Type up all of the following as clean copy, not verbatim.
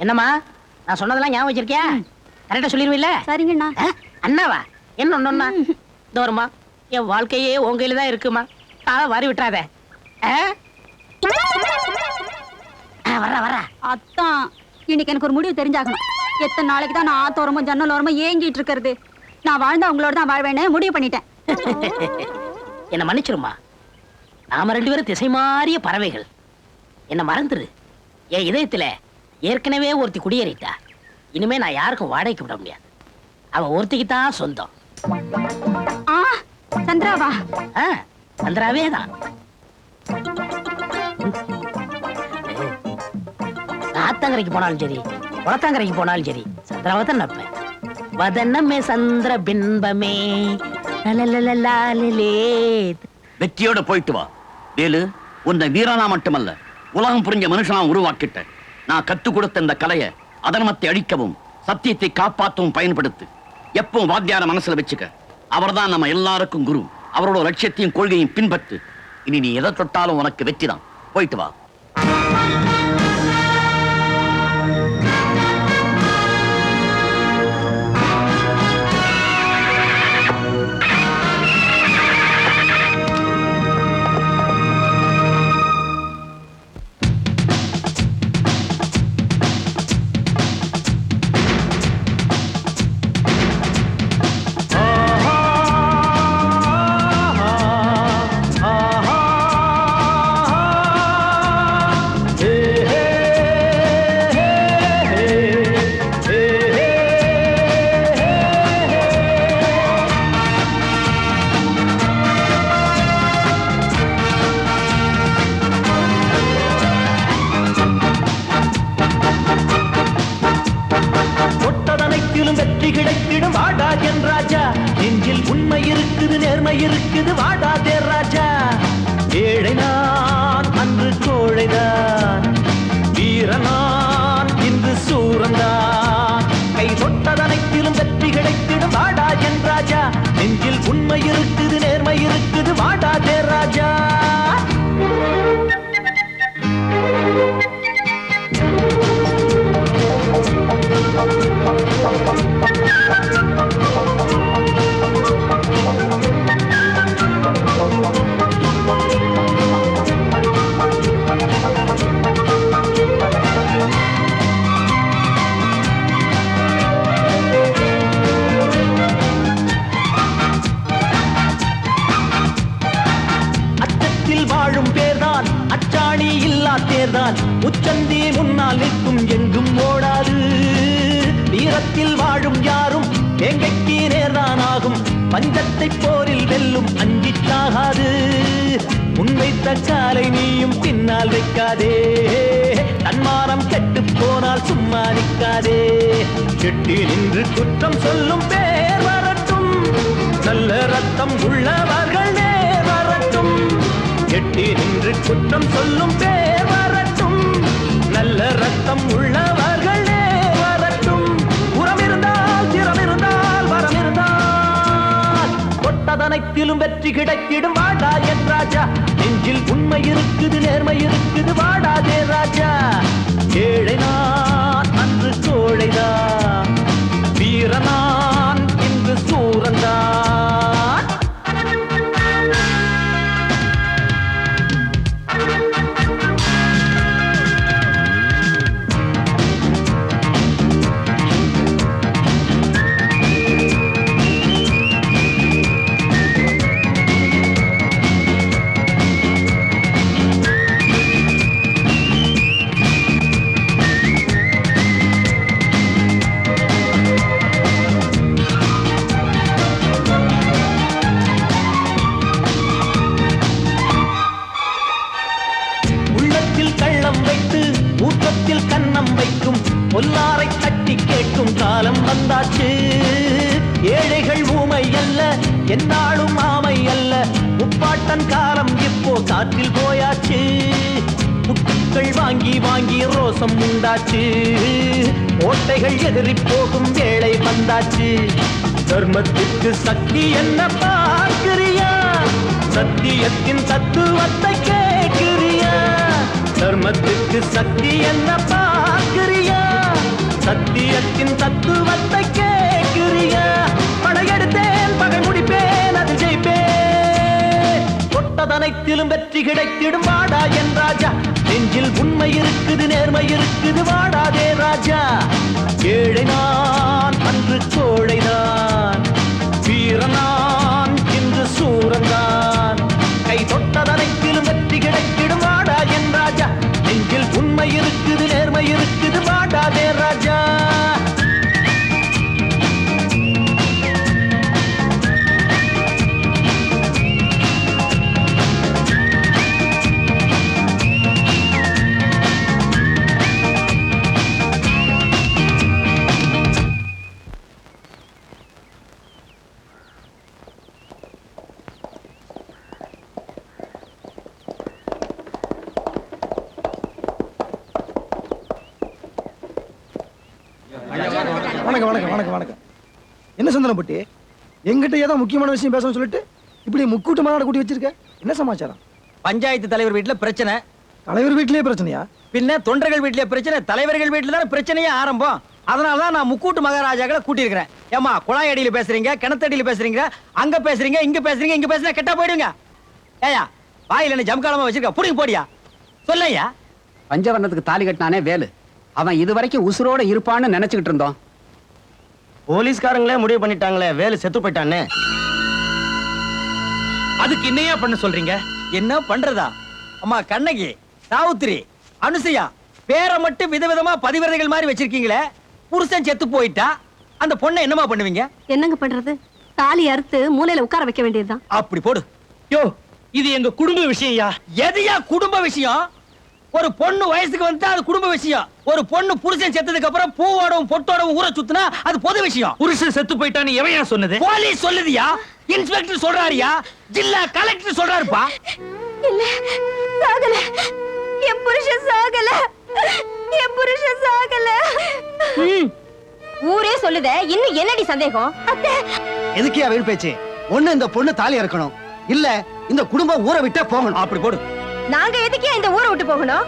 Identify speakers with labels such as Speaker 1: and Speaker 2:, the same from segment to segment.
Speaker 1: என்னம்மா நான் சொன்னதெல்லாம் ஞாபகம் வச்சிருக்கியா? கரெக்டா சொல்லிருவீல்ல?
Speaker 2: சரிங்கண்ணா.
Speaker 1: அண்ணாவா? என்ன ஒண்ணுன்னா தோறுமா என் வாழ்க்கையே உன் கையில தான் இருக்குமா. காலை வாரி விட்டுறாத. வர
Speaker 2: அத்தான், இன்னைக்கு எனக்கு ஒரு முடிவு தெரிஞ்சாகணும். எத்தனை நாளைக்கு தான் நான் ஆத்தோரமும் ஜன்னல் ஓரமும் ஏங்கிட்டு இருக்கிறது? நான் வாழ்ந்தா உங்களோட தான் வாழ்வேன்னு முடிவு பண்ணிட்டேன்.
Speaker 1: என்ன மன்னிச்சிருமா. நாம 2 பேரும் திசை மாறிய பறவைகள். என்ன மறந்துரு. என் இதயத்துல ஏற்கனவே ஒருத்தி குடியேறிட்டா. இனிமே நான் யாருக்கும் வாடகைக்கு விட முடியாது. அவன் ஒருத்திக்கு தான் சொந்தம்.
Speaker 2: சந்திராவா?
Speaker 1: சந்திராவே தான். ஆத்தங்கரைக்கு போனாலும் சரி, குளத்தாங்கரைக்கு போனாலும் சரி, சந்திராவை தான் நப்பேன். வதனமே சந்திர பின்பமே.
Speaker 3: வெற்றியோட போயிட்டு வா வேலு. உன்னை வீரனா மட்டுமல்ல, உலகம் புரிஞ்ச மனுஷனா உருவாக்கிட்ட. நான் கத்துக் கொடுத்த இந்த கலையை அதர்மத்தை அழிக்கவும் சத்தியத்தை காப்பாற்றவும் பயன்படுத்து. எப்பவும் வாத்தியார மனசுல வச்சுக்க. அவர்தான் நம்ம எல்லாருக்கும் குரு. அவரோட லட்சியத்தையும் கொள்கையும் பின்பற்று. இனி நீ எதை தொட்டாலும் உனக்கு வெற்றி தான். போயிட்டு வா.
Speaker 4: இருக்குது வாடாதே ராஜா. ஏழை நான் அன்று கோழைதான், வீரனான் இன்று சூரந்தான். கை தொட்டதனைத்திலும் வெற்றி கிடைத்திடும் வாடா என் ராஜா. நெஞ்சில் உண்மை இருக்குது நேர்மை இருக்குது வாடாதே ராஜா. தேர்தான் உச்சந்தி முன்னால் நிற்கும் எங்கும் ஓடாது. வீரத்தில் வாழும் யாரும் எங்கைக்கு நேர்தான் ஆகும். பஞ்சத்தை போரில் வெல்லும் அஞ்சிச்சாகாது. முன்வைத்த காலை நீயும் பின்னால் வைக்காதே. தன்மானம் கெட்டு போனால் சும்மா நிற்காதே. கெட்டி நின்று குற்றம் சொல்லும் பேர் வரட்டும். நல்ல ரத்தம் உள்ளவர்கள் நேர் வரட்டும். கெட்டி நின்று குற்றம் சொல்லும் பேர் வரட்டும். நல்ல ரத்தம் உள்ளவர்கள் நேர் வரட்டும். உரம் இருந்தால் திறம் இருந்தால் வரம் இருந்தால் கொட்டதனைத்திலும் வெற்றி கிடைத்திடும் வாடா என் ராஜா. நெஞ்சில் உண்மை இருக்குது நேர்மை இருக்குது வாடாதே ராஜா. ஏழை நான் அன்று கோழைதான், வீரனான் இன்று சூரந்தான். பொல்லாரை தட்டி கேட்கும் காலம் வந்தாச்சு. ஏழைகள் ஊமை அல்ல, என்னாலும் ஆமை அல்ல. முப்பாட்டன் காலம் இப்போ காற்றில் போயாச்சு. முட்டுக்கள் வாங்கி வாங்கி ரோசம் உண்டாச்சு. ஓட்டைகள் எதிரி போகும் வேளை வந்தாச்சு. தர்மத்திற்கு சக்தி என்ன பார்க்கிறியா? சத்தியத்தின் தத்துவத்தை கேட்கிறியா? தர்மத்திற்கு சக்தி என்ன பார்க்கிறியா? அனைத்திலும் வெற்றி கிடைத்திடும் வாடா என் ராஜா நெஞ்சில் உண்மை இருக்குது நேர்மை இருக்குது வாடாதே ராஜா ஏழை நான் அன்று கோழை நான் வீரனான் இன்று சூரன்தான் கை தொட்டதனைத்திலும் வெற்றி கிடைத்திடும் வாடா என் ராஜா நெஞ்சில் உண்மை இருக்குது நேர்மை இருக்குது வாடாதே ராஜா
Speaker 5: வணக்கம் வணக்கம் வணக்கம் வணக்கம் என்ன சந்தனப்பட்டி எங்கிட்ட ஏதோ முக்கியமான விஷயம் பேசணும்னு சொல்லிட்டு இப்படி முக்கூட்டு மாநாடு கூட்டி வச்சிருக்க என்ன சமாச்சாரம்
Speaker 6: பஞ்சாயத்து தலைவர் வீட்டுல பிரச்சனை.
Speaker 5: தலைவர் வீட்லயே பிரச்சனையா
Speaker 6: பின்ன தொண்டர்கள் வீட்டுல பிரச்சனை, தலைவர்கள் வீட்டுல தான் பிரச்சனையே ஆரம்பம். அதனாலதான் நான் முக்கூட்டு மகாராஜாக்களை கூட்டி இருக்கிறேன். ஏமா குழாய் அடியில பேசுறீங்க, கிணத்தடியில பேசுறீங்க, அங்க பேசுறீங்க, இங்க பேசுறீங்க, இங்க பேசுனா கெட்டா போயிடுங்க. ஏயா வாயில என்ன ஜம்காலமா வச்சிருக்க, புடிங்க போடியா சொல்லையா.
Speaker 7: பஞ்சவர்ணத்துக்கு தாலி கட்டினானே வேலு, அவன் இதுவரைக்கும் உசுரோட இருப்பான்னு நினைச்சுக்கிட்டு இருந்தோம்.
Speaker 6: போலீஸ்காரங்களே முடிவு பண்ணிட்டாங்களே வேலு செத்து போயிட்டான்னு.
Speaker 8: அதுக்கு என்னையா பண்ண சொல்றீங்க?
Speaker 6: என்ன பண்றதா? அம்மா கண்ணகி, சாவுத்திரி, அனுசையா பேரை மட்டும் விதவிதமா பதிவிரதைகள் மாதிரி வச்சிருக்கீங்களே. புருஷன் செத்து போயிட்டா அந்த பொண்ணை என்னமா பண்ணுவீங்க?
Speaker 2: என்னங்க பண்றது? தாலி அறுத்து மூலையில உட்கார வைக்க வேண்டியதுதான்.
Speaker 6: அப்படி போடு.
Speaker 8: யோ, இது எங்க குடும்ப விஷயம்யா.
Speaker 6: எதையா குடும்ப விஷயம்? ஒரு பொண்ணு வயசுக்கு வந்தா அது குடும்ப விஷயம். ஒரு பொண்ணு புருஷன் செத்ததுக்கு அப்புறம் பூவோடவும் பொட்டோடவும் ஊரை சுத்தினா அது பொது விஷயம்.
Speaker 8: புருஷன் செத்து போயிட்டான்னு எவையா சொன்னது?
Speaker 6: போலீஸ் சொல்லுதியா, இன்ஸ்பெக்டர் சொல்றாருயா, ஜில்லா கலெக்டர் சொல்றாருப்பா.
Speaker 2: இல்ல, சாகல. என் புருஷன் சாகல. என் புருஷன் சாகல. ஊரே சொல்லுதே, இன்னும் என்னடி சந்தேகம்? அத்தை,
Speaker 5: எதுக்கியா வீண் பேச்சு? ஒண்ணு இந்த பொண்ணு தாலி இறக்கணும், இல்ல இந்த குடும்பம் ஊரை விட்டே போகணும்.
Speaker 6: அப்படி போடு.
Speaker 2: நாங்க எதுக்கே இந்த ஊரை விட்டு போகணும்?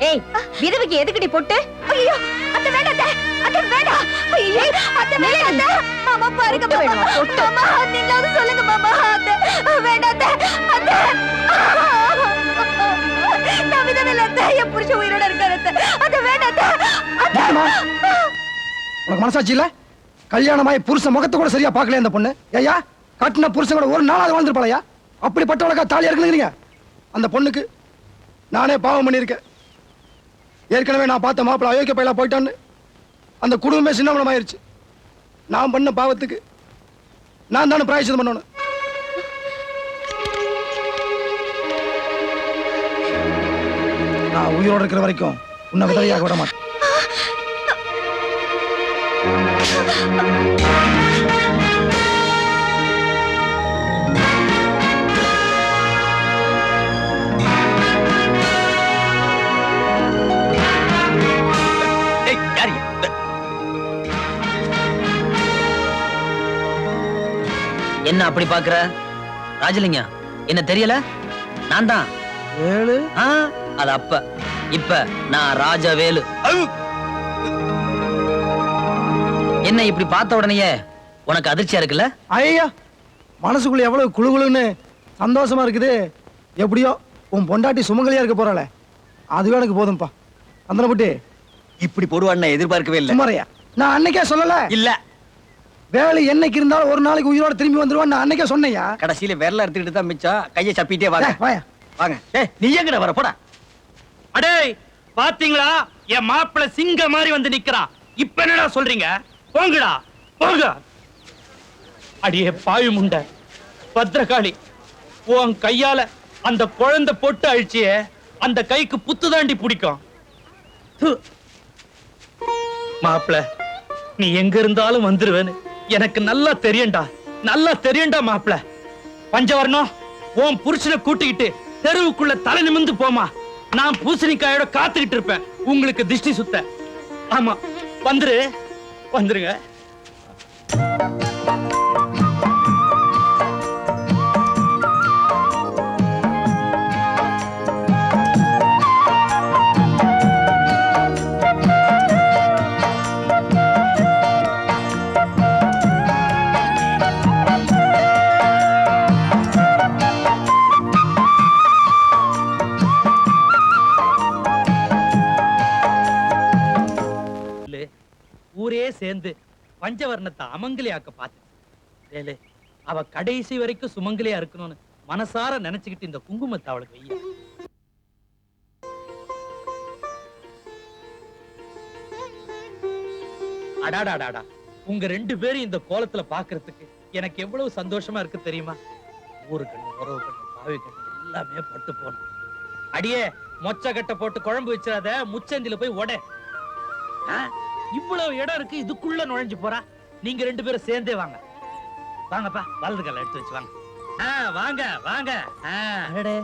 Speaker 2: ஏய், விதவைக்கு எதுக்குடி பொட்டு? ஐயோ, அத்தை வேண்டாம் அத்தை. அத்தை வேண்டாம். ஐயோ, அத்தை வேண்டாம் அத்தை. மாமா பாருங்க மாமா. மாமா, நீங்களாவது சொல்லுங்க மாமா. அத்தை வேண்டாம் அத்தை. அத்தை. நான் விதவை இல்ல அத்தை. என் புருஷன் உயிரோட இருக்காரு அத்தை. அத்தை வேண்டாம் அத்தை. அத்தை.
Speaker 5: உனக்கு மனசாட்சி இல்ல? கல்யாணமாய் புருஷன் முகத்தை கூட சரியா பார்க்கல இந்த பொண்ணு. ஐயா, கட்டின புருஷன் கூட ஒரு நாளாவது வாழ்ந்துருப்பாளையா? அப்படிப்பட்டவளுக்கா தாலி இறக்குறீங்க? அந்த பொண்ணுக்கு நானே பாவம் பண்ணியிருக்கேன். ஏற்கனவே நான் பார்த்த மாப்பிள்ள அயோக்கிய பையலா போயிட்டான்னு அந்த குடும்பமே சின்னமனமாயிருச்சு. நான் பண்ண பாவத்துக்கு நான் தானே பிராயச்சித்தம் பண்ணணும். நான் உயிரோடு இருக்கிற வரைக்கும் உன்னை விதவையாக விட மாட்டேன்.
Speaker 6: என்ன அப்படி பாக்குற? ராஜலிங்கம் என்ன தெரியல? நான் தான்
Speaker 5: வேலு.
Speaker 6: அது அப்ப. இப்ப நான் ராஜவேலு. என்ன இப்படி பார்த்த உடனேயே உனக்கு அதிர்ச்சியா இருக்குல்ல?
Speaker 5: ஐயா, மனசுக்குள்ள எவ்வளவு குளுகுளுன்னு சந்தோஷமா இருக்குது. எப்படியோ உன் பொண்டாட்டி சுமங்கலியா இருக்க போறாளே, அதுவே எனக்கு போதும்பா. சந்தனப்பட்டி,
Speaker 6: இப்படி போடுவான்னு எதிர்பார்க்கவே இல்லை.
Speaker 5: சுமாரையா, நான் அன்னைக்கே சொல்லல.
Speaker 6: இல்ல,
Speaker 5: வேலை என்னைக்கு இருந்தாலும் ஒரு நாளைக்கு உயிரோட திரும்பி வந்துருவான்னு நான் அன்னைக்கே சொன்னையா.
Speaker 6: கடைசியில விரல எடுத்துக்கிட்டு தான் மிச்சம். கையை சப்பிட்டே வாங்க.
Speaker 5: வாயா.
Speaker 6: வாங்க. நீ எங்கட வர போடா.
Speaker 8: அடே, பாத்தீங்களா? என் மாப்பிள்ள சிங்க மாதிரி வந்து நிக்கிறான். இப்ப என்னடா சொல்றீங்க? போங்கடா, போங்க. அடியே பாவி முண்டை, பத்ரகாளி, உன் கையால அந்த குழந்தை பொட்டு அழிச்சியே, அந்த கைக்கு புத்து தாண்டி பிடிக்கும். மாப்பிள்ள, நீ எங்க இருந்தாலும் வந்துருவேன்னு எனக்கு நல்லா தெரியும்டா, நல்லா தெரியும்டா மாப்பிள்ள. பஞ்சவர்ணம், உன் புருஷனை கூட்டிக்கிட்டு தெருவுக்குள்ள தலை நிமிந்து போமா. நான் பூசணிக்காயோட காத்துக்கிட்டு இருப்பேன் உங்களுக்கு திஷ்டி சுத்த. ஆமா, வந்துருங்க. ஊரே சேர்ந்து பஞ்சவர்ணத்தை அமங்கலியாக்க பார்த்து வேலு, அவ கடைசி வரைக்கும் சுமங்கலியா இருக்கணும்னு மனசார நினைச்சுக்கிட்டு இந்த குங்குமத்தை அவளுக்கு வைய. அடாடாடாடா, உங்க 2 பேரும் இந்த கோலத்துல பாக்குறதுக்கு எனக்கு எவ்வளவு சந்தோஷமா இருக்கு தெரியுமா? ஊரு கண்ணு, உறவு கண்ணு, பாவி கண்ணு எல்லாமே பட்டு போனோம். அடியே, மொச்ச கட்டை போட்டு குழம்பு வச்சாத, முச்சந்தில போய் உட. இவ்வளவு இடம் இருக்கு, இதுக்குள்ள நுழைஞ்சு போறா. நீங்க 2 பேரும் சேர்ந்தே வாங்க. வாங்கப்பா, வலது கால எடுத்து வச்சு வாங்க. வாங்க வாங்க.
Speaker 6: அடடே,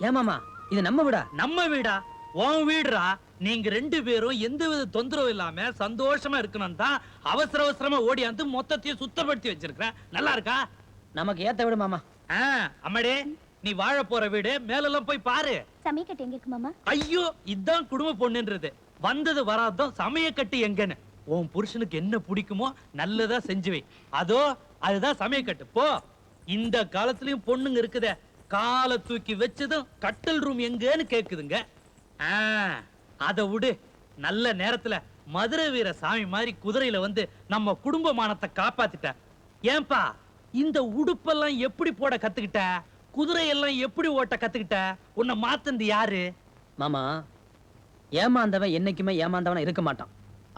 Speaker 6: ஏமாமா இது நம்ம வீடா?
Speaker 8: நம்ம வீடா? உன் வீடுடா. நீங்க 2 பேரும் எந்தவித தொந்தரவு இல்லாம சந்தோஷமா இருக்கணும் தான் அவசர அவசரமா ஓடியாந்து மொத்தத்தையும் சுத்தப்படுத்தி வச்சிருக்கேன். நல்லா இருக்கா?
Speaker 6: நமக்கு ஏத்த வீடு மாமா.
Speaker 8: அம்மாடே, நீ வாழ போற வீடு மேலெல்லாம் போய் பாரு.
Speaker 2: சமயக்கட்டு எங்க இருக்கு மாமா?
Speaker 8: ஐயோ, இதான் குடும்ப பொண்ணுன்றது. வந்தது வராதும் சமயக்கட்டு எங்கன்னு. உன் புருஷனுக்கு என்ன பிடிக்குமோ நல்லதா செஞ்சு வை. அதோ அதுதான் சமயக்கட்டு. போ. இந்த காலத்துலயும் பொண்ணுங்க இருக்குதே, காலை தூக்கி வச்சதும் கட்டல் ரூம் எங்கன்னு கேக்குதுங்க. அத விடு. நல்ல நேரத்துல மதுரை வீர சாமி மாதிரி குதிரையில வந்து நம்ம குடும்ப மானத்தை காப்பாத்திட்ட. ஏன்பா, இந்த உடுப்பெல்லாம் எப்படி போட கத்துக்கிட்ட? குதிரையெல்லாம் எப்படி ஓட்ட கத்துக்கிட்ட? உன்னை மாத்தந்து யாரு?
Speaker 6: மாமா, ஏமாந்தவன் என்னைக்குமே ஏமாந்தவனா இருக்க மாட்டான்.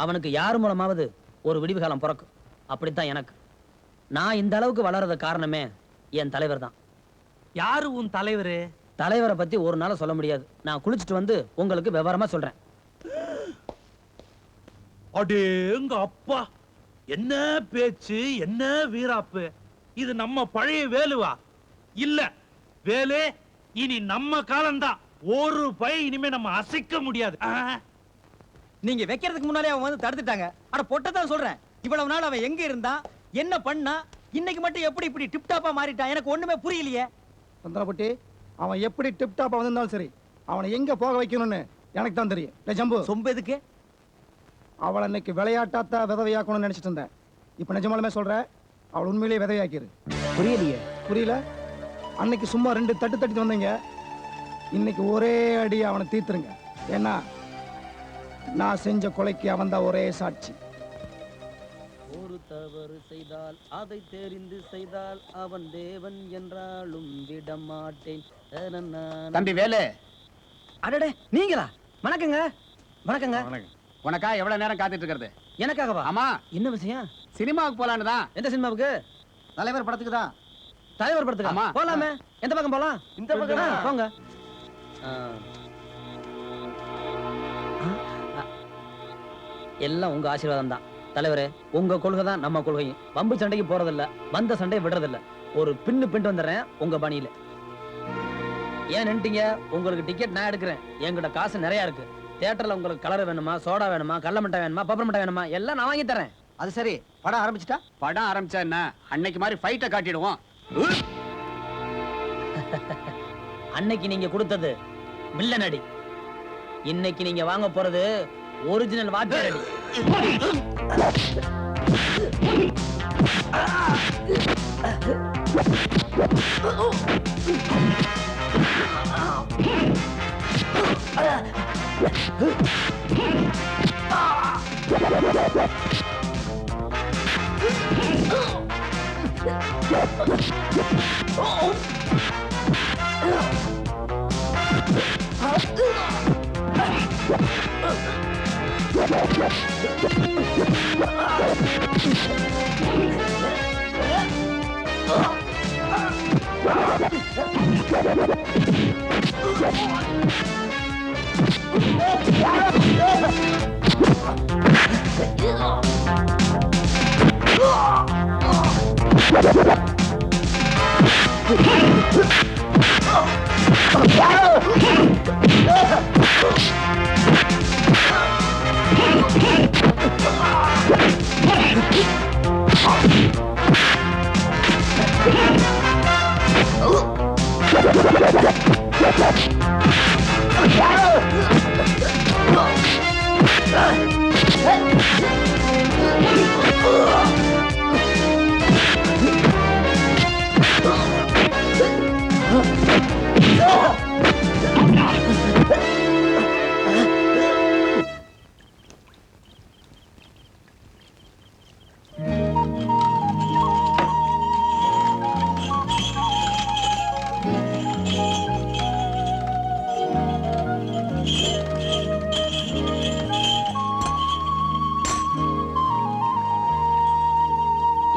Speaker 6: அவனுக்கு யார் மூலமாவது ஒரு விடிவு காலம் பிறக்கும். அப்படித்தான் எனக்கு. நான் இந்த அளவுக்கு வளர்றது காரணமே என் தலைவர் தான்.
Speaker 8: யாரு உன் தலைவரு?
Speaker 6: தலைவரை பத்தி ஒரு நாள் சொல்ல முடியாது. நான் குளிச்சுட்டு வந்து உங்களுக்கு விவரமா சொல்றேன்.
Speaker 8: அடேங்க அப்பா, என்ன பேச்சு, என்ன வீராப்பு! இது நம்ம பழைய வேலுவா? இல்ல வேலு, இனி நம்ம காலம்தான். ஒரு பை இனிமே நம்ம அசைக்க முடியாது.
Speaker 6: நீங்க வைக்கிறதுக்கு முன்னாலே அவன் வந்து தடுத்துட்டாங்க. அட பொட்டதான் சொல்றேன். இவ்வளவு நாள் அவன் எங்க இருந்தா, என்ன பண்ணா, இன்னைக்கு மட்டும் எப்படி இப்படி டிப் டாப்பா மாறிட்டான்? எனக்கு ஒண்ணுமே புரியலையே.
Speaker 5: சந்திரபட்டி, அவன் எப்படி டிப் டாப்பா வந்திருந்தாலும் சரி, அவனை எங்க போக வைக்கணும்னு எனக்கு தான் தெரியும். டேய் ஜம்பு,
Speaker 6: சொம்பு எதுக்கு?
Speaker 5: அவளை இன்னைக்கு விளையாட்டாத்தான் விதவையாக்கணும்னு நினைச்சிட்டு இருந்தேன். இப்ப நிஜமாலுமே சொல்றேன், அவள் உண்மையிலேயே விதவையாக்கிரு.
Speaker 6: புரியலையே.
Speaker 5: புரியல? அன்னைக்கு சும்மா 2 தட்டு தட்டிட்டு வந்தீங்க, இன்னைக்கு ஒரே அடி அவனை தீர்த்துருங்க. ஏன்னா நான் செஞ்ச கொலைக்கு அவன் தான் ஒரே சாட்சி.
Speaker 7: ஒரு தவறு செய்தால் அதை தெரிந்து செய்தால் அவன் தேவன் என்றாலும் விடமாட்டேன். தம்பி வேலு. அடடே, நீங்களா? வணக்கங்க. வணக்கங்க. உனக்கா எவ்வளவு நேரம் காத்துட்டு இருக்கிறது? எனக்காகவா? ஆமா. என்ன விஷயம்? சினிமாவுக்கு போலான்னு தான். எந்த சினிமாவுக்கு? தலைவர் படத்துக்கு தான். தலைவர் படத்துக்கு? ஆமா. போலாமே. எந்த பக்கம் போலாம்? இந்த பக்கம் போங்க. எல்லாம் உங்க ஆசீர்வாதம் தான் தலைவரே. உங்க கொள்கை தான் நம்ம கொள்கையும். வம்பு சண்டைக்கு போறதில்ல, வந்த சண்டையை விடுறதில்ல. ஒரு பின்னு வந்துடுறேன் உங்க பணியில. ஏன் நின்ட்டீங்க? உங்களுக்கு டிக்கெட் நான் எடுக்கிறேன். என்கிட்ட காசு நிறைய இருக்கு. தியேட்டர்ல உங்களுக்கு கலர் வேணுமா, சோடா வேணுமா, கடல மிட்டாய் வேணுமா, பப்பர் மிட்டாய் வேணுமா, எல்லாம் நான் வாங்கி தரேன். அது சரி, படம் ஆரம்பிச்சிட்டா? படம் ஆரம்பிச்சா என்ன, அன்னைக்கு மாதிரி ஃபைட்டை காட்டிடுவோம். அன்னைக்கு நீங்க கொடுத்தது வில்லன் அடி. இன்னைக்கு நீங்க வாங்க போறது ஒரிஜினல் வாத்தியார் அடி.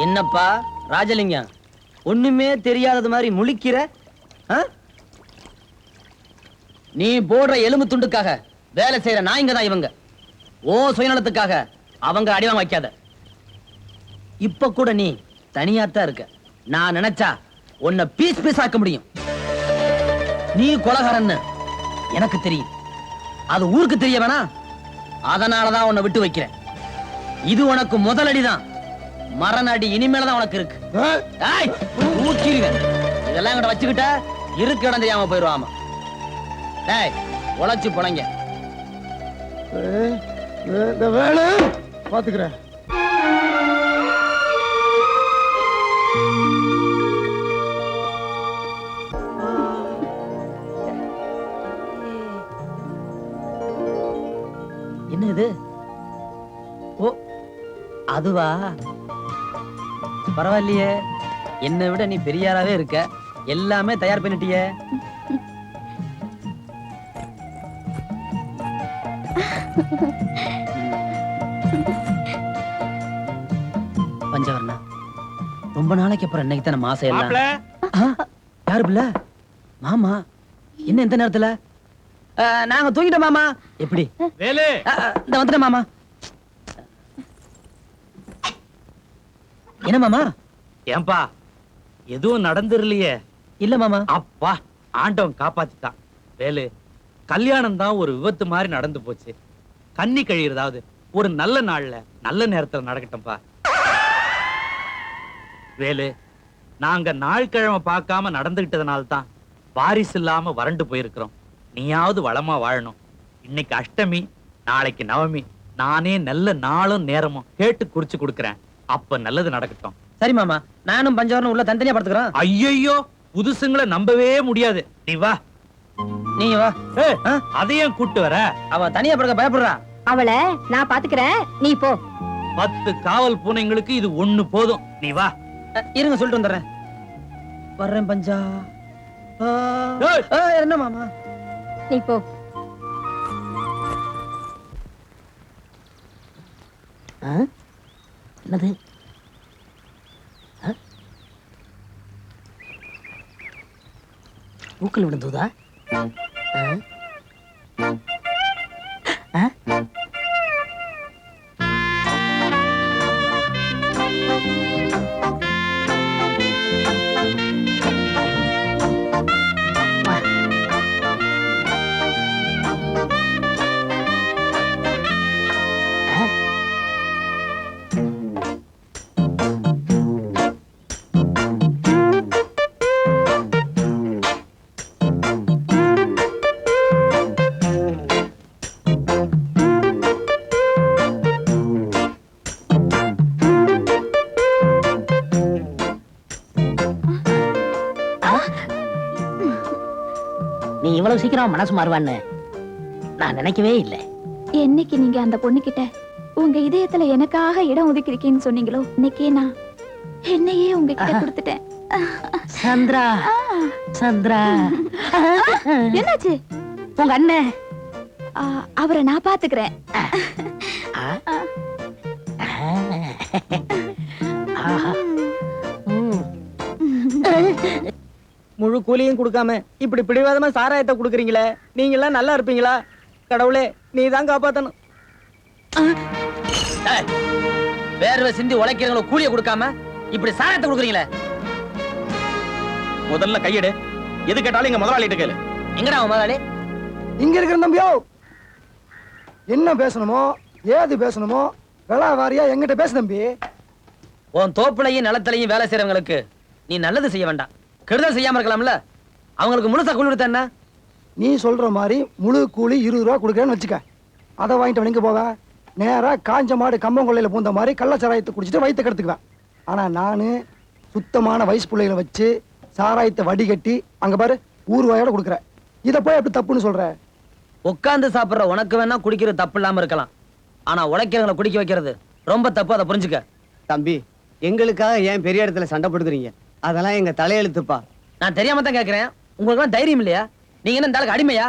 Speaker 7: என்னப்பா ராஜலிங்கம், ஒண்ணுமே தெரியாதது மாதிரி முழிக்கிற? நீ போடுற எலும்பு துண்டுக்காக வேலை செய்யற நாய்ங்க தான் இவங்க. ஓ சுயநலத்துக்காக அவங்க அடிவாங்க வைக்காத. இப்ப கூட நீ தனியாத்தான் இருக்க. நான் நினைச்சா உன்னை பீஸ் பீஸ் ஆக்க முடியும். நீ கொலகாரன்னு எனக்கு தெரியும். அது ஊருக்கு தெரிய வேணா. அதனாலதான் உன்னை விட்டு வைக்கிறேன். இது உனக்கு முதலடிதான். மரணடி இனிமேலதான் உனக்கு இருக்கு. ஊற்றிடுவேன். இதெல்லாம் என்கிட்ட வச்சுக்கிட்ட இருக்கு இடம் தெரியாம போயிருவாமா. டேய், உழைச்சு போனங்க.
Speaker 5: வேலை பாத்துக்கிறேன்.
Speaker 7: என்ன இது? ஓ, அதுவா? பரவாயில்லையே, என்னை விட நீ பெரியாராவே இருக்க. எல்லாமே தயார் பண்ணிட்டியே. பஞ்சவர்ணா, ரொம்ப நாளைக்கு அப்புறம் இன்னைக்கு தான மாசம் எல்லாம். யாரு பிள்ளை? மாமா என்ன இந்த நேரத்துல? நாங்க தூங்கிட்டோம் மாமா. எப்படி
Speaker 8: வேலு?
Speaker 7: இந்த வந்துட்டேன் மாமா. என்ன மாமா?
Speaker 8: ஏன்பா எதுவும் நடந்துருலையே?
Speaker 7: இல்ல மாமா.
Speaker 8: அப்பா, ஆண்டவன் காப்பாத்திட்டான். வேலு, கல்யாணம் தான் ஒரு விபத்து மாதிரி நடந்து போச்சு. கன்னி கழியறதாவது ஒரு நல்ல நாள்ல நல்ல நேரத்துல நடக்கட்டும்பா. வேலு, நாங்க நாள் கிழமை பார்க்காம நடந்துகிட்டதுனால தான் வாரிசு இல்லாம வறண்டு போயிருக்கிறோம். நீயாவது வளமா வாழணும். இன்னைக்கு அஷ்டமி, நாளைக்கு நவமி. நானே நல்ல நாளும் நேரமும் கேட்டு குறிச்சு கொடுக்கறேன். அப்ப நல்லது நடக்கட்டும்.
Speaker 7: சரி மாமா, நானும் பஞ்சவர்ணம் உள்ள தனித்தனியா படுத்துக்கிறேன்.
Speaker 8: ஐயோ, புதுசுங்களை நம்பவே முடியாது. நீ வா.
Speaker 7: நீங்க வா.
Speaker 8: அதையும் கூட்டு வர.
Speaker 7: அவ தனியா படுக்க பயப்படுறா.
Speaker 2: அவளை நான் பாத்துக்கிறேன், நீ போ.
Speaker 8: 10 காவல் பூனைங்களுக்கு இது ஒண்ணு போதும். நீ வா.
Speaker 7: இருங்க, சொல்லிட்டு வந்துடுறேன். வர்றேன் பஞ்சா. என்ன மாமா?
Speaker 2: நீ போ.
Speaker 1: என்னது? பூக்கள் விழுந்ததா? நீ இவ்வளவு சீக்கிரம் மனசு மாறுவான்னு நான் நினைக்கவே இல்லை.
Speaker 9: என்னைக்கு நீங்க அந்த பொண்ணு கிட்ட உங்க இதயத்துல எனக்காக இடம் ஒதுக்கிருக்கீன்னு சொன்னீங்களோ, இன்னைக்கே நான் என்னையே உங்ககிட்ட கொடுத்துட்டேன்.
Speaker 1: சந்திரா, சந்திரா.
Speaker 9: என்னாச்சு?
Speaker 1: உங்க அண்ணன்
Speaker 9: அவரை நான் பாத்துக்கிறேன்.
Speaker 6: முழு கூலியும் கொடுக்காம இப்படி பிடிவாதமா சாராயத்தை கொடுக்குறீங்களே, நீங்க எல்லாம் நல்லா இருப்பீங்களா? கடவுளே, நீ தான் காப்பாத்தணும்.
Speaker 7: வேர்வை சிந்தி உழைக்கிறவங்கள கூலிய கொடுக்காம இப்படி சாராயத்தை கொடுக்குறீங்களே.
Speaker 3: முதல்ல கையெடு. எது கேட்டாலும் இங்க முதலாளிட்ட கேளு.
Speaker 7: எங்கடா முதலாளி?
Speaker 5: இங்க இருக்கிற தம்பியோ, என்ன பேசணுமோ ஏது பேசணுமோ விளா வாரியா எங்கிட்ட பேசு தம்பி.
Speaker 7: உன் தோப்புலையும் நிலத்திலையும் வேலை செய்யறவங்களுக்கு நீ நல்லது செய்ய வேண்டாம், கெடுதல் செய்யாம இருக்கலாம்ல. அவங்களுக்கு முழுசா கூலி கொடுத்த என்ன?
Speaker 5: நீ சொல்ற மாதிரி முழு கூலி 20 ரூபா கொடுக்குறேன்னு வச்சுக்க. அதை வாங்கிட்டு வணிங்க போவ நேரா காஞ்ச மாடு கம்பங்கொள்ளையில பூந்த மாதிரி கள்ளச்சாராயத்தை குடிச்சிட்டு வயிற்று கெடுத்துக்குவேன். ஆனா நானு சுத்தமான வயசு பிள்ளைகளை வச்சு சாராயத்தை வடிகட்டி அங்க பாரு ஊர்வாயோட கொடுக்குறேன். இதை போய் எப்படி தப்புன்னு சொல்ற?
Speaker 7: உட்கார்ந்து சாப்பிடுற உனக்கு வேணா குடிக்கிறது தப்பு இல்லாம இருக்கலாம், ஆனா உழைக்கிறவங்களை குடிக்க வைக்கிறது ரொம்ப தப்பு. அதை புரிஞ்சுக்க.
Speaker 6: தம்பி, எங்களுக்காக ஏன் பெரிய இடத்துல சண்டை போடுறீங்க? அதெல்லாம் எங்க தலையெழுத்துப்பா.
Speaker 7: நான் தெரியாம தான் கேட்கிறேன். உங்களுக்கு எல்லாம் தைரியம் இல்லையா? நீங்க என்ன இந்த ஆளுக்கு அடிமையா?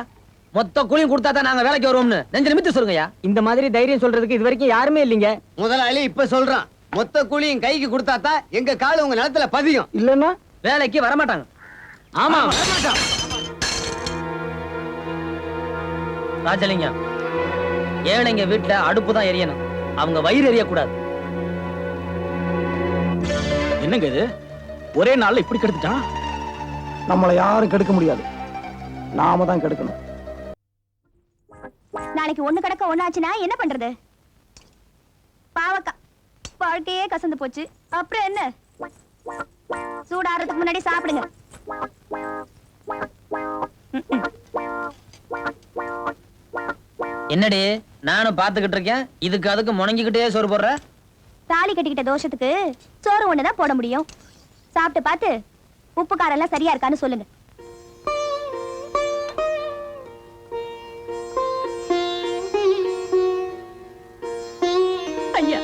Speaker 7: மொத்த கூலியும் கொடுத்தா தான் நாங்க வேலைக்கு வருவோம்னு நெஞ்சு நிமித்து சொல்லுங்கயா.
Speaker 6: இந்த மாதிரி தைரியம் சொல்றதுக்கு இது வரைக்கும் யாருமே இல்லைங்க.
Speaker 10: முதலாளி இப்ப சொல்றான்.
Speaker 7: மொத்த கூலியும் கைக்கு கொடுத்தாதான் எங்க கால் உங்க நிலத்துல பதியும்.
Speaker 5: இல்லன்னா
Speaker 6: வேலைக்கு வரமாட்டாங்க. ஆமா ராஜலிங்கம், ஏழைங்க வீட்டுல அடுப்பு தான் எரியணும், அவங்க வயிறு எரியக்கூடாது.
Speaker 8: என்னங்க இது ஒரே நாள்ல இப்படி கெடுத்துட்டான்?
Speaker 5: நம்மளை யாரும் கெடுக்க முடியாது, நாம தான் கெடுக்கணும்.
Speaker 2: நாளைக்கு ஒண்ணு கிடக்க ஒண்ணாச்சுன்னா என்ன பண்றது? பாவக்கா வாழ்க்கையே கசந்து போச்சு. அப்புறம் என்ன? சூடாறதுக்கு முன்னாடி சாப்பிடுங்க.
Speaker 6: என்னடி நானும் பாத்துக்கிட்டு இருக்கேன், இதுக்கு அதுக்கு முணங்கிக்கிட்டே சோறு போடுற.
Speaker 2: தாலி கட்டிக்கிட்ட தோஷத்துக்கு சோறு ஒண்ணுதான் போட முடியும். சாப்பிட்டு பார்த்து உப்பு காரம் எல்லாம் சரியா இருக்கான்னு சொல்லுங்க.
Speaker 10: ஐயா,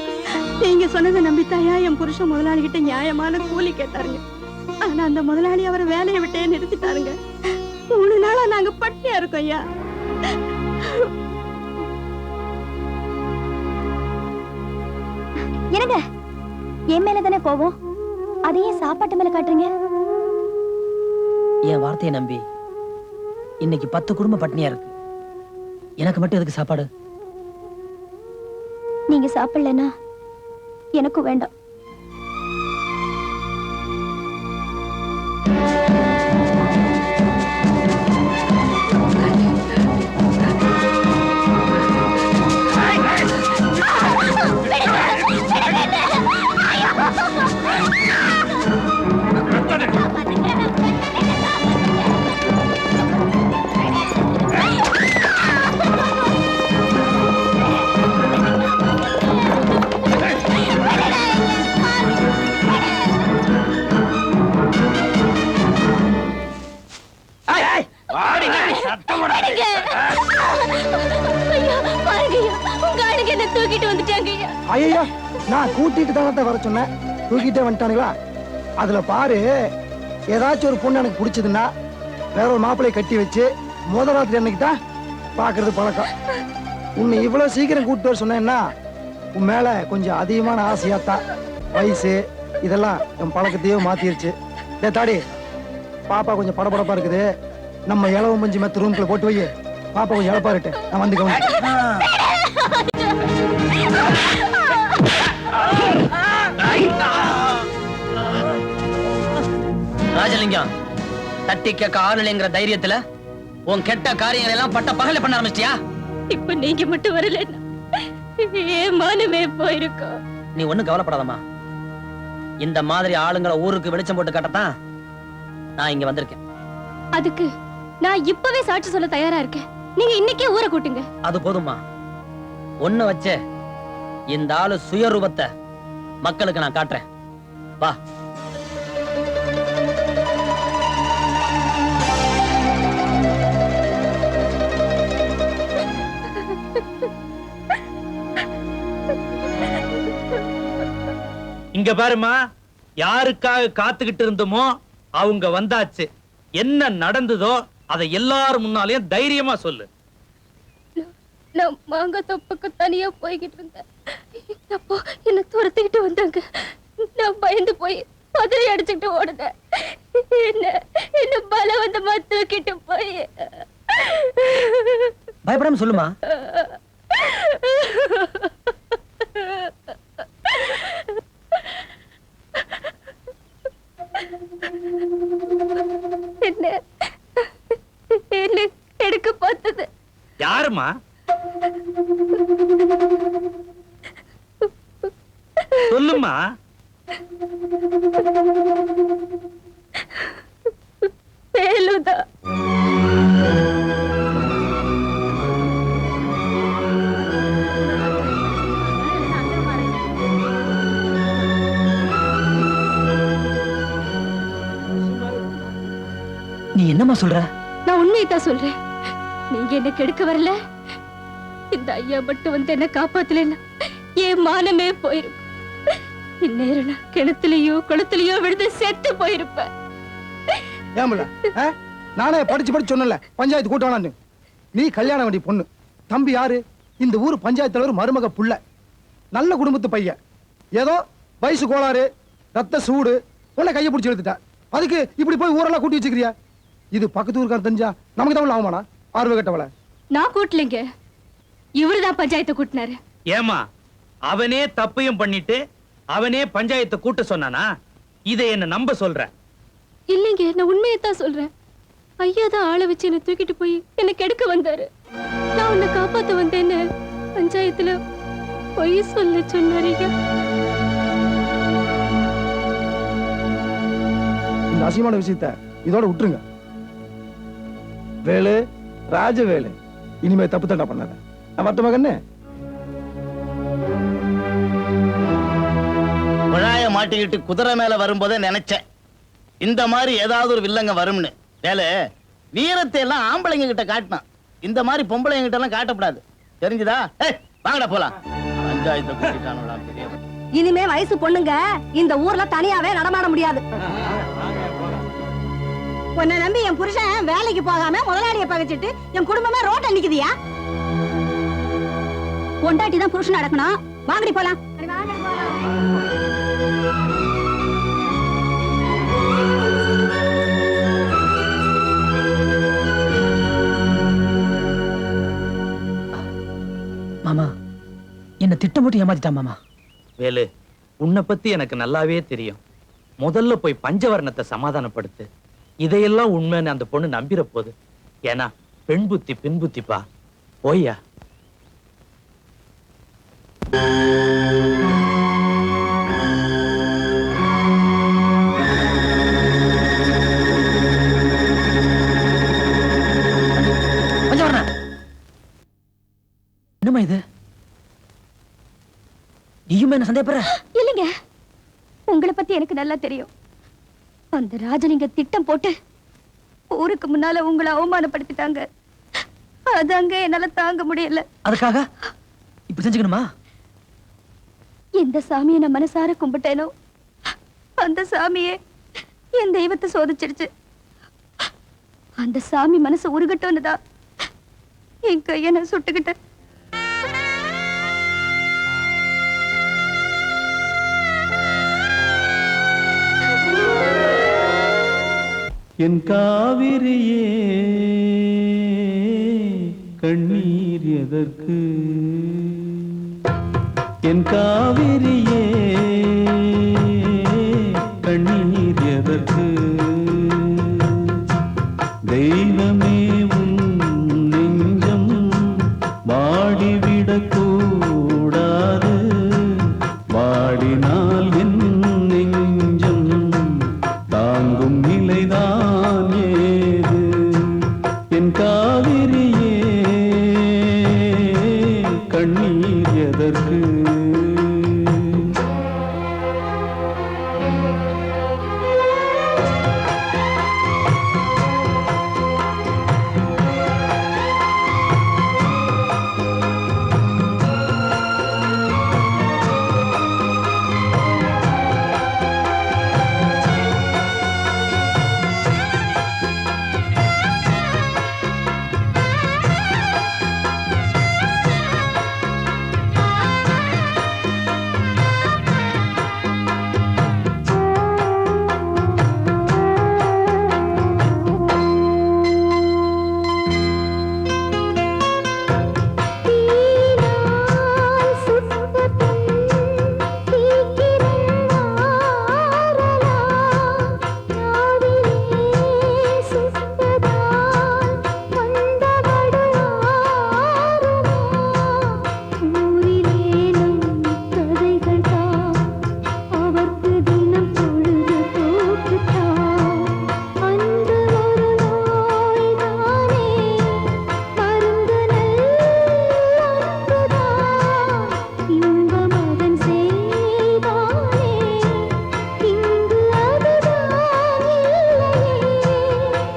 Speaker 10: நீங்க சொன்னதை நம்பித்தாயா என் புருஷன் முதலாளி கிட்ட நியாயமான கூலி கேட்டாருங்க. ஆனா அந்த முதலாளி அவரை வேலையை விட்டே நிறுத்திட்டாருங்க. 3 நாளா நாங்க பட்டினியா இருக்கோம் ஐயா.
Speaker 2: என்னங்க, என் மேலதானே கோவம், அதையே சாப்பாட்டு மேல காட்டுறீங்க?
Speaker 6: என் வார்த்தையை நம்பி இன்னைக்கு 10 குடும்பம் பட்டினியா இருக்கு. எனக்கு மட்டும் எதுக்கு சாப்பாடு?
Speaker 2: நீங்க சாப்பிடலன்னா எனக்கும் வேண்டாம்.
Speaker 5: ஐயா, நான் கூட்டிட்டு தானே வர சொன்னேன், தூக்கிட்டே வந்துட்டானுங்களா? அதுல பாரு, ஏதாச்சும் ஒரு பொண்ணு எனக்கு பிடிச்சதுன்னா வேற ஒரு மாப்பிள்ளையை கட்டி வச்சு முதல் ராத்திரி அன்னைக்கு தான் பாக்குறது பழக்கம். உன்னை இவ்வளவு சீக்கிரம் கூட்டிட்டு வர சொன்னேன்னா உன் மேல கொஞ்சம் அதிகமான ஆசையாத்தான். வயசு இதெல்லாம் என் பழக்கத்தையே மாத்திருச்சு. டே தாடி, பாப்பா கொஞ்சம் படபடப்பா இருக்குது, நம்ம இளவு மஞ்சு மெத்த ரூம்குள்ள போட்டு வை. பாப்பா கொஞ்சம் இழப்பா இருக்கு, நான் வந்து கவனிக்கிறேன்.
Speaker 6: ராஜலிங்கம், தட்டி கேட்க ஆள் இல்லைங்கிற தைரியத்துல உன் கெட்ட காரியங்கள் எல்லாம் பட்ட பகல பண்ண ஆரம்பிச்சியா?
Speaker 10: இப்ப நீங்க மட்டும் வரலன்னா ஏன் மானமே போயிருக்கோம்.
Speaker 6: நீ ஒண்ணும் கவலைப்படாதம்மா. இந்த மாதிரி ஆளுங்களை ஊருக்கு வெளிச்சம் போட்டு காட்டத்தான் நான் இங்க வந்திருக்கேன்.
Speaker 10: அதுக்கு நான் இப்பவே சாட்சி சொல்ல தயாரா இருக்கேன். நீங்க இன்னைக்கே ஊரை கூட்டுங்க.
Speaker 6: அது போதுமா? ஒண்ணு வச்சே இந்த ஆளு சுயரூபத்தை மக்களுக்கு நான் காட்டுறேன். வா.
Speaker 8: இங்க பாருமா, யாருக்காக காத்துக்கிட்டு இருந்தோமோ அவங்க வந்தாச்சு. என்ன நடந்ததோ அதை எல்லாரும் முன்னாலேயும் தைரியமா சொல்லு.
Speaker 10: நான் மாங்காய் தொப்புக்கு தனியா போய்கிட்டு இருந்தேன். அப்போ என்ன துரத்திக்கிட்டு வந்தாங்க. நான் பயந்து போய் பதறி அடிச்சுக்கிட்டு ஓடுனேன். என்ன பலவந்தமா தூக்கிட்டு போய்.
Speaker 6: பயப்படாம சொல்லுமா.
Speaker 10: என்ன எடுக்க பார்த்தது
Speaker 8: யாருமா? சொல்லுமா.
Speaker 10: வேலுதா.
Speaker 6: நீ என்னம்மா சொல்ற?
Speaker 10: நான் உண்மையை தான் சொல்றேன். நீங்க என்ன கெடுக்க வரல. இந்த ஐயா மட்டும் வந்து என்ன காப்பாத்தலன்னா என் மானமே போயிருக்கும். இந்நேரம் நான் கிணத்துலயோ குளத்துலயோ விழுந்து செத்து போயிருப்பேன்.
Speaker 5: ஏம்பல, நானே படிச்சு சொன்னல பஞ்சாயத்து கூட்டானு. நீ கல்யாண வேண்டிய பொண்ணு. தம்பி யாரு? இந்த ஊர் பஞ்சாயத்து தலைவர் மருமக புள்ள. நல்ல குடும்பத்து பையன். ஏதோ வயசு கோளாறு, ரத்த சூடு, உன்னை கையை பிடிச்சி எடுத்துட்டா. அதுக்கு இப்படி போய் ஊரெல்லாம் கூட்டி வச்சுக்கிறியா? இது பக்கத்து ஊருக்கார தெரிஞ்சா நமக்கு தான் ஆகுமானா? ஆர்வ கட்டவள.
Speaker 10: நான் கூட்டலைங்க, இவருதான் பஞ்சாயத்தை கூட்டினாரு.
Speaker 8: ஏமா அவனே தப்பையும் பண்ணிட்டு அவனே பஞ்சாயத்தை கூட்ட சொன்னானா? இதை என்ன நம்ப சொல்ற?
Speaker 10: இல்லைங்க, நான் உண்மையைத்தான் சொல்றேன். ஐயா தான் ஆளை வச்சு என்ன தூக்கிட்டு போய் என்ன கெடுக்க வந்தாரு. நான் உன்னை காப்பாத்த வந்தேன்னு பஞ்சாயத்துல பொய் சொல்ல சொன்னாருங்க.
Speaker 5: இந்த அசிங்கமான விஷயத்தை இதோட விட்டுருங்க. வேலு, ராஜவேலு, இனிமே தப்பு தண்டா பண்ணாத. நான் மத்த மகன்னு
Speaker 11: குழாய மாட்டிக்கிட்டு குதிரை மேல வரும்போதே நினைச்சேன் இந்த மாதிரி ஏதாவது ஒரு வில்லங்க வரும்னு. வேலை வீரத்தை எல்லாம் ஆம்பளைங்க கிட்ட காட்டினான், இந்த மாதிரி பொம்பளைங்க கிட்ட எல்லாம் காட்டப்படாது. தெரிஞ்சுதா? வாங்கடா போலாம். பஞ்சாயத்தை கூட்டிட்டானுடா பெரியவன்.
Speaker 2: இனிமே வயசு பொண்ணுங்க இந்த ஊர்ல தனியாவே நடமாட முடியாது. உன்னை நம்பி என் புருஷன் வேலைக்கு போகாம முதலாளியை பகைச்சிட்டு என் குடும்பமே ரோட்ல நிக்குதியா? பொண்டாட்டி தான் புருஷன் நடக்கணும். வாங்கடி போலாம்.
Speaker 7: மாமா என்ன திட்டமிட்டு ஏமாத்திட்டான் மாமா.
Speaker 8: வேலு, உன்னை பத்தி எனக்கு நல்லாவே தெரியும். முதல்ல போய் பஞ்சவர்ணத்தை சமாதானப்படுத்து. இதையெல்லாம் உண்மைன்னு அந்த பொண்ணு நம்பிர போகுது. ஏன்னா பெண் புத்தி பின் புத்திப்பா. போய்யா.
Speaker 7: என்னமா இது? நீயும் என்ன சந்தேகப்படுற?
Speaker 10: இல்லைங்க, உங்களை பத்தி எனக்கு நல்லா தெரியும். அந்த ராஜலிங்க திட்டம் போட்டு ஊருக்கு முன்னால உங்களை அவமானப்படுத்திட்டாங்க. அதாங்க என்னால தாங்க முடியல.
Speaker 7: அதுக்காக இப்படி செஞ்சுக்கணுமா?
Speaker 10: எந்த சாமியை நான் மனசார கும்பிட்டேனோ அந்த சாமியே என் தெய்வத்தை சோதிச்சிடுச்சு. அந்த சாமி மனசு உருகட்டோன்னுதான் என் கையை நான் சுட்டுக்கிட்டேன்.
Speaker 4: என் காவிரியே கண்ணீர் எதற்கு? என் காவிரியே கண்ணீர் எதற்கு? தெய்வமே உன் நெஞ்சம் வாடிவிடக் கூடாது. வாடினால் என் நெஞ்சம் தாங்கும் நிலைதான் ஏது? என் காவிரியே கண்ணீர் எதற்கு?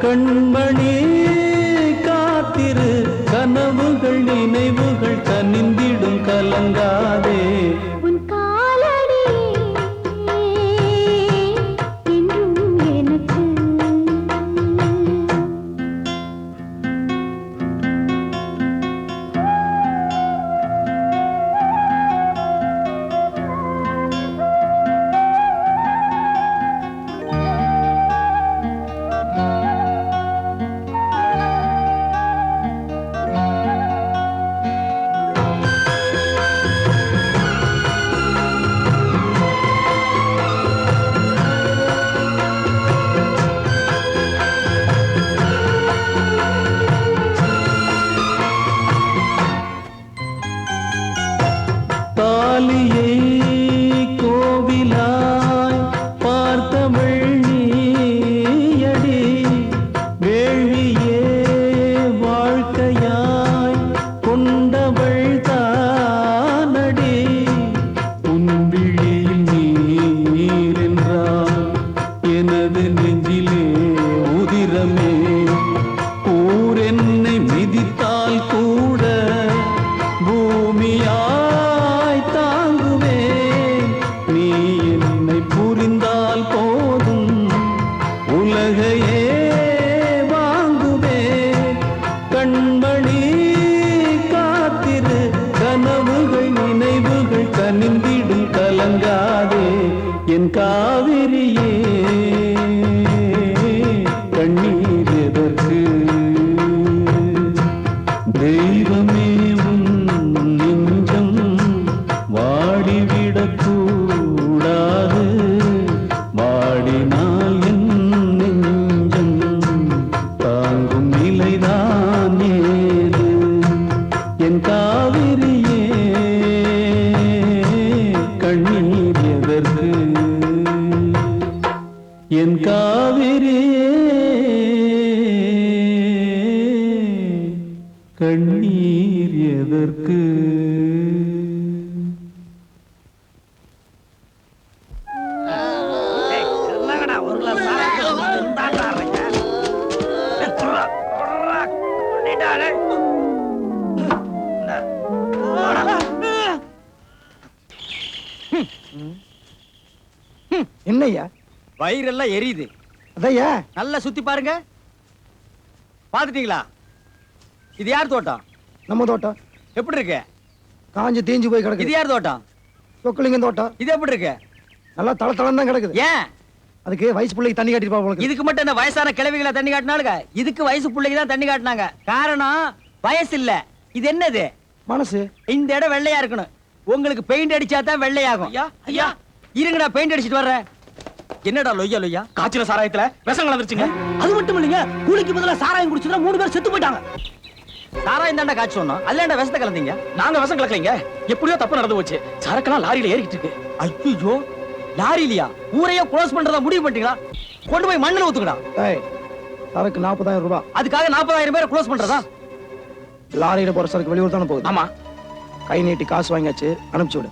Speaker 4: கண்மணி காத்திரு, கனவுகள் நினைவுகள் கனிந்திடும் கலங்காதே.
Speaker 10: உன் காலடி என்றும் எனக்கு.
Speaker 4: காலியை கோவிலாய் பார்த்தவள் நீயடி, வேள்வியே வாழ்க்கையாய் கொண்டவள் தானடி. உன் விழியில் நீர் என்றால் எனது நெஞ்சிலே உதிரமே, ஊர் என்னை மிதித்தால் கூட பூமியாய் தாங்குவேன். நீ என்னை புரிந்தால் போதும் உலகையே வாங்குவேன். கண்மணி காத்திரு, கனவுகள் நினைவுகள் கனிந்திடும், கலங்காதே என் காவிரியே. கண்ணீர் எதற்கு தெய்வமே, உன் நெஞ்சம் வாடிவிடக் கூடாது. வாடினால் என் நெஞ்சம் தாங்கும் நிலைதான் ஏது. என் காவிரியே, கண்ணீர் எதற்கு என் காவிரியே, கண்ணீர் எதற்கு?
Speaker 5: என்னய்யா
Speaker 6: வயிறெல்லாம் எரியுது.
Speaker 5: அதையா
Speaker 6: நல்லா சுத்தி பாருங்க. பாத்துட்டீங்களா? இது யார் தோட்டம்?
Speaker 5: நம்ம தோட்டம்
Speaker 6: எப்படி இருக்கு?
Speaker 5: காஞ்சு தீஞ்சு போய்
Speaker 6: இது
Speaker 5: கிடக்குது.
Speaker 6: யார் தோட்டம்?
Speaker 5: சொக்கலிங்கம் தோட்டம்
Speaker 6: இது எப்படி இருக்கு?
Speaker 5: நல்லா தள தளம் தான் கிடக்குது.
Speaker 6: ஏன்
Speaker 5: அதுக்கு வயசு பிள்ளைக்கு தண்ணி காட்டிருப்பா போல இருக்குது.
Speaker 6: இதுக்கு மட்டும் என்ன வயசான கிழவிகளை தண்ணி காட்டினாலுங்க? இதுக்கு வயசு பிள்ளைக்கு தான் தண்ணி காட்டினாங்க. காரணம் வயசு இல்ல. இது என்னது?
Speaker 5: மனசு.
Speaker 6: இந்த இடம் வெள்ளையா இருக்கணும். உங்களுக்கு பெயிண்ட் அடிச்சா தான் வெள்ளையாகும். ஐயா இருங்கடா, பெயிண்ட் அடிச்சிட்டு வர்றேன். என்னடா லொய்யா லொய்யா?
Speaker 8: காய்ச்சல சாராயத்துல விஷம் கலந்துருச்சுங்க.
Speaker 1: அது மட்டும் இல்லைங்க, கூலிக்கு பதிலா சாராயம் குடிச்சதுல 3 பேர் செத்து போயிட்டாங்க.
Speaker 6: சாராயம் தாண்டா காய்ச்சி சொன்னோம். அதுல என்ன விஷத்தை கலந்தீங்க?
Speaker 8: நாங்க விஷம் கலக்கலைங்க. எப்படியோ தப்பு நடந்து போச்சு. சரக்கெல்லாம் லாரியில ஏறிக்கிட்டு இருக்கு.
Speaker 6: ஐயோ, லாரிலியா? ஊரையே க்ளோஸ் பண்றதா முடிவு பண்ணிட்டீங்களா? கொண்டு போய் மண்ணுல ஊத்துக்கடா.
Speaker 5: ஏய், சரக்கு 40,000 ரூபாய்.
Speaker 6: அதுக்காக 40,000 பேரை க்ளோஸ் பண்றதா?
Speaker 5: லாரியில போற சரக்கு வெளியூர் தானே போகுது.
Speaker 8: ஆமா,
Speaker 5: கை நீட்டி காசு வாங்கியாச்சு, அனுப்பிச்சு விடு.